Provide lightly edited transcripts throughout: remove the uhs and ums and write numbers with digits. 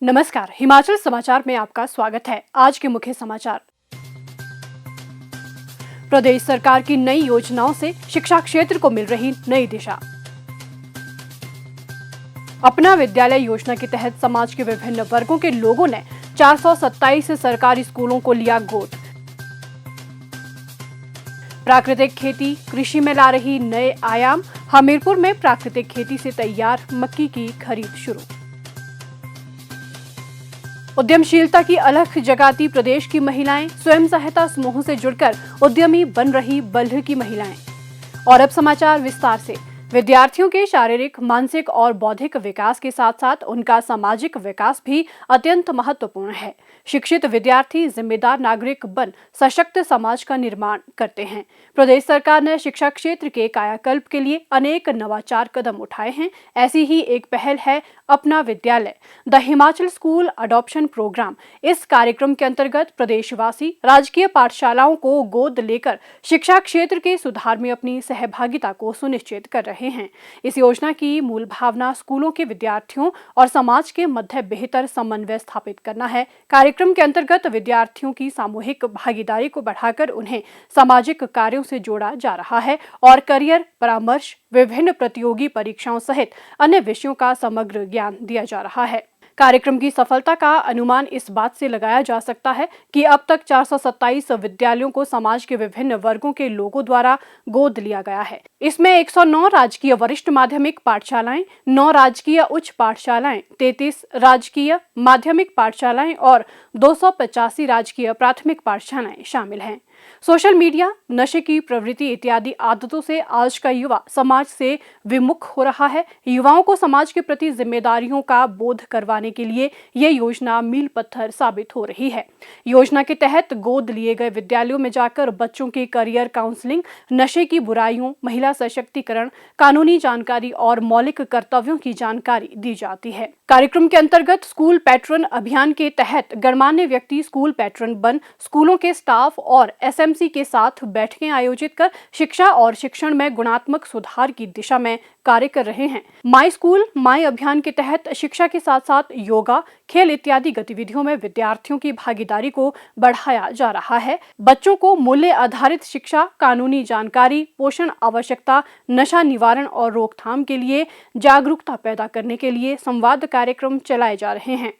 नमस्कार, हिमाचल समाचार में आपका स्वागत है। आज के मुख्य समाचार। प्रदेश सरकार की नई योजनाओं से शिक्षा क्षेत्र को मिल रही नई दिशा। अपना विद्यालय योजना के तहत समाज के विभिन्न वर्गों के लोगों ने 427 सरकारी स्कूलों को लिया गोद। प्राकृतिक खेती कृषि में ला रही नए आयाम। हमीरपुर में प्राकृतिक खेती से तैयार मक्की की खरीद शुरू। उद्यमशीलता की अलख जगाती प्रदेश की महिलाएं, स्वयं सहायता समूहों से जुड़कर उद्यमी बन रही बल्ह की महिलाएं। और अब समाचार विस्तार से। विद्यार्थियों के शारीरिक, मानसिक और बौद्धिक विकास के साथ साथ उनका सामाजिक विकास भी अत्यंत महत्वपूर्ण है। शिक्षित विद्यार्थी जिम्मेदार नागरिक बन सशक्त समाज का निर्माण करते हैं। प्रदेश सरकार ने शिक्षा क्षेत्र के कायाकल्प के लिए अनेक नवाचार कदम उठाए हैं। ऐसी ही एक पहल है अपना विद्यालय, the Himachal school adoption programme. इस कार्यक्रम के अंतर्गत प्रदेशवासी राजकीय पाठशालाओं को गोद लेकर शिक्षा क्षेत्र के सुधार में अपनी सहभागिता को सुनिश्चित कर रहे हैं। इस योजना की मूल भावना स्कूलों के विद्यार्थियों और समाज के मध्य बेहतर समन्वय स्थापित करना है। कार्यक्रम के अंतर्गत विद्यार्थियों की सामूहिक भागीदारी को बढ़ाकर उन्हें सामाजिक कार्यों से जोड़ा जा रहा है और करियर परामर्श, विभिन्न प्रतियोगी परीक्षाओं सहित अन्य विषयों का समग्र ज्ञान दिया जा रहा है। कार्यक्रम की सफलता का अनुमान इस बात से लगाया जा सकता है कि अब तक 427 विद्यालयों को समाज के विभिन्न वर्गों के लोगों द्वारा गोद लिया गया है। इसमें 109 राजकीय वरिष्ठ माध्यमिक पाठशालाएं, 9 राजकीय उच्च पाठशालाएं, 33 राजकीय माध्यमिक पाठशालाएं और 285 राजकीय प्राथमिक पाठशालाएं शामिल हैं। सोशल मीडिया, नशे की प्रवृत्ति इत्यादि आदतों से आज का युवा समाज से विमुख हो रहा है। युवाओं को समाज के प्रति जिम्मेदारियों का बोध करवाने के लिए ये योजना मील पत्थर साबित हो रही है। योजना के तहत गोद लिए गए विद्यालयों में जाकर बच्चों के करियर काउंसलिंग, नशे की बुराइयों, महिला सशक्तिकरण, कानूनी जानकारी और मौलिक कर्तव्यों की जानकारी दी जाती है। कार्यक्रम के अंतर्गत स्कूल पैट्रन अभियान के तहत गणमान्य व्यक्ति स्कूल पैट्रन बन स्कूलों के स्टाफ और एसएमसी के साथ बैठकें आयोजित कर शिक्षा और शिक्षण में गुणात्मक सुधार की दिशा में कार्य कर रहे हैं। माई स्कूल माई अभियान के तहत शिक्षा के साथ साथ योगा, खेल इत्यादि गतिविधियों में विद्यार्थियों की भागीदारी को बढ़ाया जा रहा है। बच्चों को मूल्य आधारित शिक्षा, कानूनी जानकारी, पोषण आवश्यकता, नशा निवारण और रोकथाम के लिए जागरूकता पैदा करने के लिए संवाद कार्यक्रम चलाए जा रहे हैं।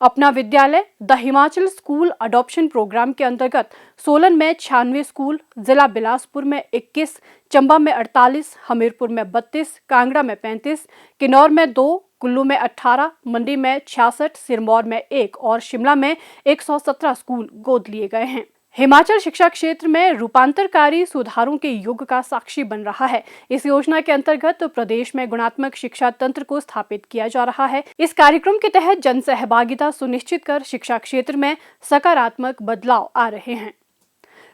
अपना विद्यालय, the Himachal school adoption programme के अंतर्गत सोलन में 96 स्कूल, जिला बिलासपुर में 21, चंबा में 48, हमीरपुर में 32, कांगड़ा में 35, किन्नौर में 2, कुल्लू में 18, मंडी में 66, सिरमौर में 1 और शिमला में 117 स्कूल गोद लिए गए हैं। हिमाचल शिक्षा क्षेत्र में रूपांतरकारी सुधारों के युग का साक्षी बन रहा है। इस योजना के अंतर्गत प्रदेश में गुणात्मक शिक्षा तंत्र को स्थापित किया जा रहा है। इस कार्यक्रम के तहत जन सहभागिता सुनिश्चित कर शिक्षा क्षेत्र में सकारात्मक बदलाव आ रहे हैं।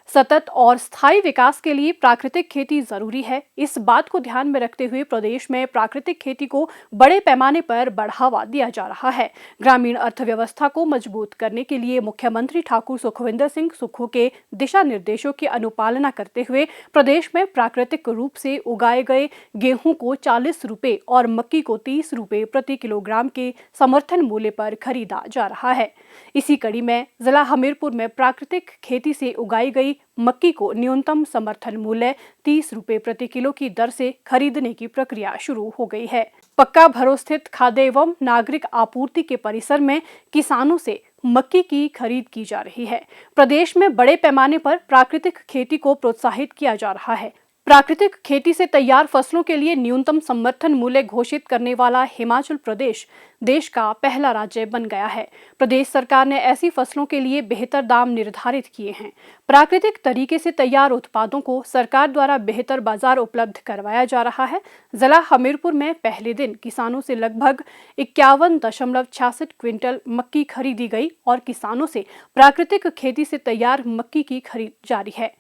सतत और स्थायी विकास के लिए प्राकृतिक खेती जरूरी है। इस बात को ध्यान में रखते हुए प्रदेश में प्राकृतिक खेती को बड़े पैमाने पर बढ़ावा दिया जा रहा है। ग्रामीण अर्थव्यवस्था को मजबूत करने के लिए मुख्यमंत्री ठाकुर सुखविंदर सिंह सुक्खू के दिशा निर्देशों की अनुपालना करते हुए प्रदेश में प्राकृतिक रूप से उगाए गए गेहूं को 40 रुपए और मक्की को 30 रुपए प्रति किलोग्राम के समर्थन मूल्य पर खरीदा जा रहा है। इसी कड़ी में जिला हमीरपुर में प्राकृतिक खेती से उगाई गई मक्की को न्यूनतम समर्थन मूल्य 30 रुपए प्रति किलो की दर से खरीदने की प्रक्रिया शुरू हो गई है। पक्का भरो स्थित खाद्य एवं नागरिक आपूर्ति के परिसर में किसानों से मक्की की खरीद की जा रही है। प्रदेश में बड़े पैमाने पर प्राकृतिक खेती को प्रोत्साहित किया जा रहा है। प्राकृतिक खेती से तैयार फसलों के लिए न्यूनतम समर्थन मूल्य घोषित करने वाला हिमाचल प्रदेश देश का पहला राज्य बन गया है। प्रदेश सरकार ने ऐसी फसलों के लिए बेहतर दाम निर्धारित किए हैं। प्राकृतिक तरीके से तैयार उत्पादों को सरकार द्वारा बेहतर बाजार उपलब्ध करवाया जा रहा है। जिला हमीरपुर में पहले दिन किसानों से लगभग 51.66 क्विंटल मक्की खरीदी गई और किसानों से प्राकृतिक खेती से तैयार मक्की की खरीद जारी है।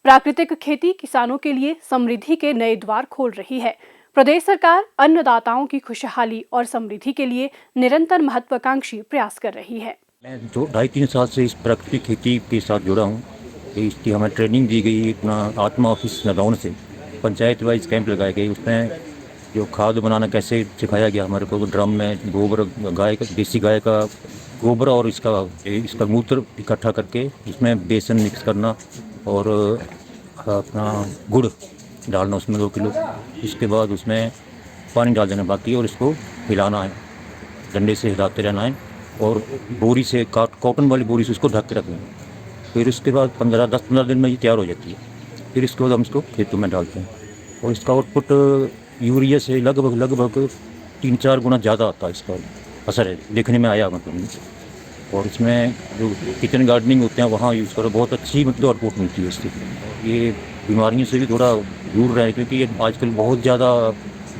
प्राकृतिक खेती किसानों के लिए समृद्धि के नए द्वार खोल रही है। प्रदेश सरकार अन्नदाताओं की खुशहाली और समृद्धि के लिए निरंतर महत्वाकांक्षी प्रयास कर रही है। मैं जो 2.5-3 साल से इस प्राकृतिक खेती के साथ जुड़ा हूँ। इसकी हमें ट्रेनिंग दी गई अपना आत्मा ऑफिस नदौन से, पंचायत वाइज कैंप लगाए गए। उसमें जो खाद बनाना कैसे सिखाया गया हमारे को, ड्रम में गोबर गाय का, देसी गाय का गोबर और इसका मूत्र इकट्ठा करके उसमें बेसन मिक्स करना और अपना गुड़ डालना उसमें 2 किलो। इसके बाद उसमें पानी डाल देना बाकी, और इसको हिलाना है, डंडे से हिलाते रहना है, और बोरी से कॉटन वाली बोरी से उसको ढक के रखना है। फिर उसके बाद 10-15 दिन में ये तैयार हो जाती है। फिर इसके बाद हम इसको खेतों में डालते हैं, और इसका आउटपुट यूरिया से लगभग 3-4 गुना ज़्यादा आता है। इसका असर है, देखने में आया मतलब। और इसमें जो किचन गार्डनिंग होते हैं वहाँ यूज़ करो, बहुत अच्छी मतलब आउटपुट मिलती है इसकी। ये बीमारियों से भी थोड़ा दूर रहे, क्योंकि ये आजकल बहुत ज़्यादा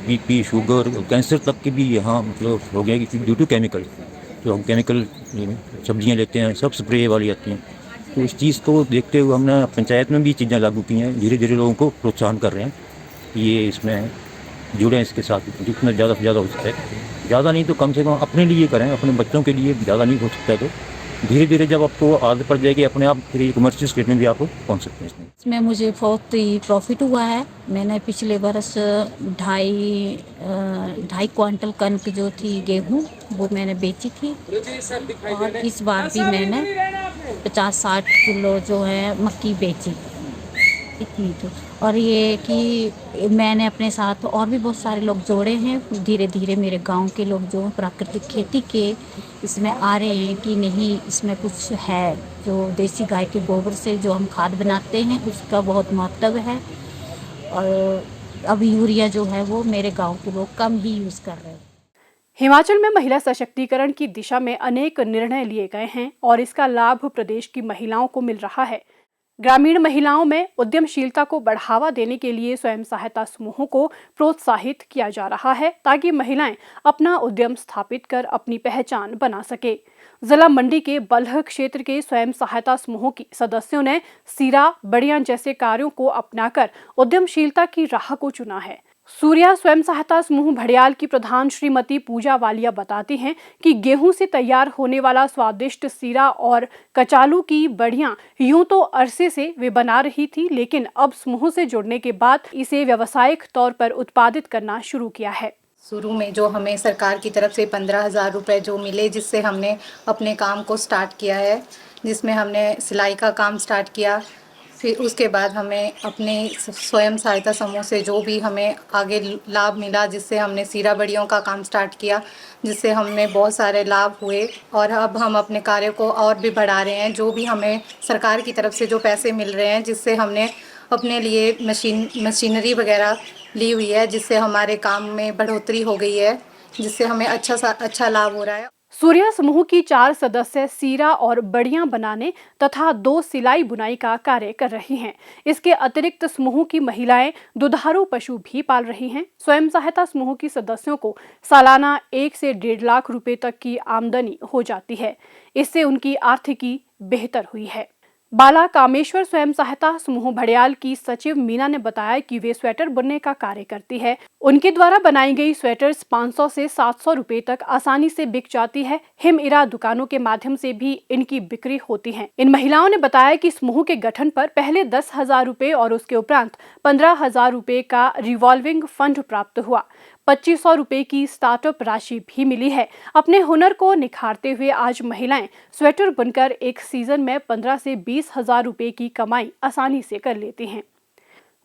बीपी, शुगर, कैंसर तक के भी यहाँ मतलब हो गया कि ड्यू टू केमिकल। जो हम केमिकल सब्जियाँ लेते हैं सब स्प्रे वाली आती हैं। तो इस चीज़ को देखते हुए हमने पंचायत में भी चीज़ें लागू की हैं। धीरे धीरे लोगों को प्रोत्साहन कर रहे हैं कि ये इसमें जुड़ें इसके साथ, जितना ज़्यादा से ज़्यादा हो सकता है। ज़्यादा नहीं तो कम से कम अपने लिए करें, अपने बच्चों के लिए। ज़्यादा नहीं हो सकता है तो धीरे धीरे जब आपको आदत पड़ जाएगी अपने आप, फिर ये कमर्शियल स्टेट में भी आप पहुँच सकते हैं इसमें। इसमें मुझे बहुत ही प्रॉफिट हुआ है। मैंने पिछले बरस 2.5 क्वांटल कनक जो थी गेहूँ वो मैंने बेची थी, और इस बार भी मैंने 50-60 किलो जो है मक्की बेची, इतनी तो। और ये कि मैंने अपने साथ और भी बहुत सारे लोग जोड़े हैं। धीरे धीरे मेरे गांव के लोग जो प्राकृतिक खेती के इसमें आ रहे हैं कि नहीं, इसमें कुछ है। जो देसी गाय के गोबर से जो हम खाद बनाते हैं उसका बहुत महत्व है। और अब यूरिया जो है वो मेरे गांव के लोग कम ही यूज़ कर रहे हैं। हिमाचल में महिला सशक्तिकरण की दिशा में अनेक निर्णय लिए गए हैं और इसका लाभ प्रदेश की महिलाओं को मिल रहा है। ग्रामीण महिलाओं में उद्यमशीलता को बढ़ावा देने के लिए स्वयं सहायता समूहों को प्रोत्साहित किया जा रहा है, ताकि महिलाएं अपना उद्यम स्थापित कर अपनी पहचान बना सके। जिला मंडी के बल्ह क्षेत्र के स्वयं सहायता समूहों की सदस्यों ने सीरा, बड़ियां जैसे कार्यों को अपनाकर उद्यमशीलता की राह को चुना है। सूर्या स्वयं सहायता समूह भड़ियाल की प्रधान श्रीमती पूजा वालिया बताती हैं कि गेहूं से तैयार होने वाला स्वादिष्ट सीरा और कचालू की बढ़ियां यूं तो अरसे से वे बना रही थी, लेकिन अब समूह से जुड़ने के बाद इसे व्यावसायिक तौर पर उत्पादित करना शुरू किया है। शुरू में जो हमें सरकार की तरफ से 15,000 रुपये जो मिले, जिससे हमने अपने काम को स्टार्ट किया है, जिसमें हमने सिलाई का काम स्टार्ट किया। फिर उसके बाद हमें अपने स्वयं सहायता समूह से जो भी हमें आगे लाभ मिला, जिससे हमने सीरा बड़ियों का काम स्टार्ट किया, जिससे हमें बहुत सारे लाभ हुए। और अब हम अपने कार्य को और भी बढ़ा रहे हैं। जो भी हमें सरकार की तरफ से जो पैसे मिल रहे हैं, जिससे हमने अपने लिए मशीनरी वगैरह ली हुई है, जिससे हमारे काम में बढ़ोतरी हो गई है, जिससे हमें अच्छा लाभ हो रहा है। सूर्या समूह की 4 सदस्य सीरा और बड़ियां बनाने तथा 2 सिलाई बुनाई का कार्य कर रही हैं। इसके अतिरिक्त समूह की महिलाएं दुधारू पशु भी पाल रही हैं। स्वयं सहायता समूह की सदस्यों को सालाना 1 से 1.5 लाख रुपए तक की आमदनी हो जाती है। इससे उनकी आर्थिकी बेहतर हुई है। बाला कामेश्वर स्वयं सहायता समूह भड़ियाल की सचिव मीना ने बताया कि वे स्वेटर बुनने का कार्य करती है। उनके द्वारा बनाई गई स्वेटर्स 500 से 700 रुपए तक आसानी से बिक जाती है। हिम इरा दुकानों के माध्यम से भी इनकी बिक्री होती है। इन महिलाओं ने बताया कि समूह के गठन पर पहले 10,000 रुपए और उसके उपरांत 15,000 रुपए का रिवॉल्विंग फंड प्राप्त हुआ। 2,500 रुपए की स्टार्टअप राशि भी मिली है। अपने हुनर को निखारते हुए आज महिलाएं स्वेटर बुनकर एक सीजन में 15 से 20,000 रुपए की कमाई आसानी से कर लेती हैं।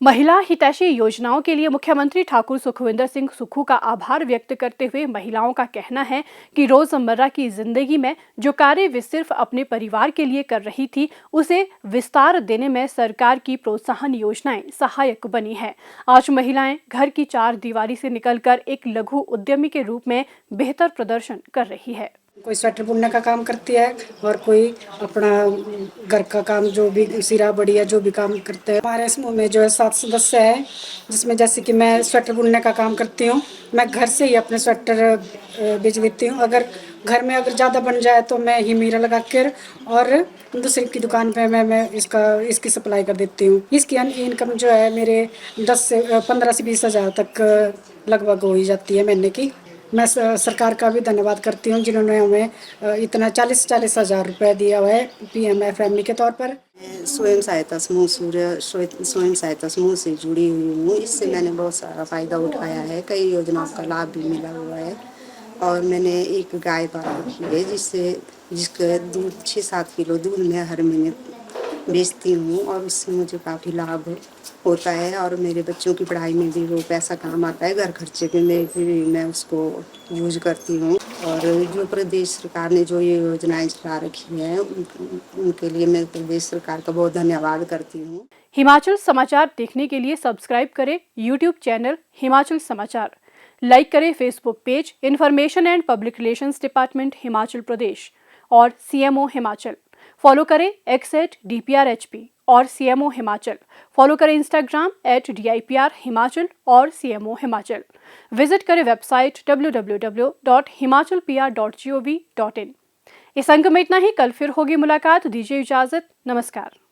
महिला हितैषी योजनाओं के लिए मुख्यमंत्री ठाकुर सुखविंदर सिंह सुक्खू का आभार व्यक्त करते हुए महिलाओं का कहना है कि रोजमर्रा की जिंदगी में जो कार्य वे सिर्फ अपने परिवार के लिए कर रही थी, उसे विस्तार देने में सरकार की प्रोत्साहन योजनाएं सहायक बनी है। आज महिलाएं घर की 4 दीवारी से निकलकर एक लघु उद्यमी के रूप में बेहतर प्रदर्शन कर रही है। कोई स्वेटर बुनने का काम करती है और कोई अपना घर का काम, जो भी सिरा बड़िया जो भी काम करते हैं। हमारे समूह में जो है 7 सदस्य है, जिसमें जैसे कि मैं स्वेटर बुनने का काम करती हूँ। मैं घर से ही अपने स्वेटर बेच देती हूँ। अगर घर में अगर ज़्यादा बन जाए तो मैं ही मीरा लगा कर और दूसरी की दुकान पे मैं इसकी सप्लाई कर देती हूँ। इसकी इनकम जो है मेरे 15 से 20 हज़ार तक लगभग हो ही जाती है महीने की। मैं सरकार का भी धन्यवाद करती हूँ जिन्होंने हमें इतना 40 हज़ार रुपये दिया हुआ है PMFME के तौर पर। मैं स्वयं सहायता समूह स्वयं सहायता समूह से जुड़ी हुई हूँ। इससे मैंने बहुत सारा फ़ायदा उठाया है, कई योजनाओं का लाभ भी मिला हुआ है और मैंने एक गाय पाल रखी है जिसका दूध 6-7 किलो दूध मैं हर महीने बेचती हूँ और उससे मुझे काफ़ी लाभ होता है और मेरे बच्चों की पढ़ाई में भी वो पैसा काम आता है, घर खर्चे में भी मैं उसको यूज करती हूँ। और जो प्रदेश सरकार ने जो ये योजनाएं चला रखी हैं उनके लिए मैं प्रदेश सरकार का बहुत धन्यवाद करती हूँ। हिमाचल समाचार देखने के लिए सब्सक्राइब करें YouTube चैनल हिमाचल समाचार, लाइक करें Facebook page information and public relations department Himachal Pradesh और CMO हिमाचल, फॉलो करें x@DPRHP और CMO हिमाचल, फॉलो करें Instagram @DIPR हिमाचल और CMO हिमाचल, विजिट करें वेबसाइट www.himachalpr.gov.in। इस अंक में इतना ही, कल फिर होगी मुलाकात, दीजिए इजाजत, नमस्कार।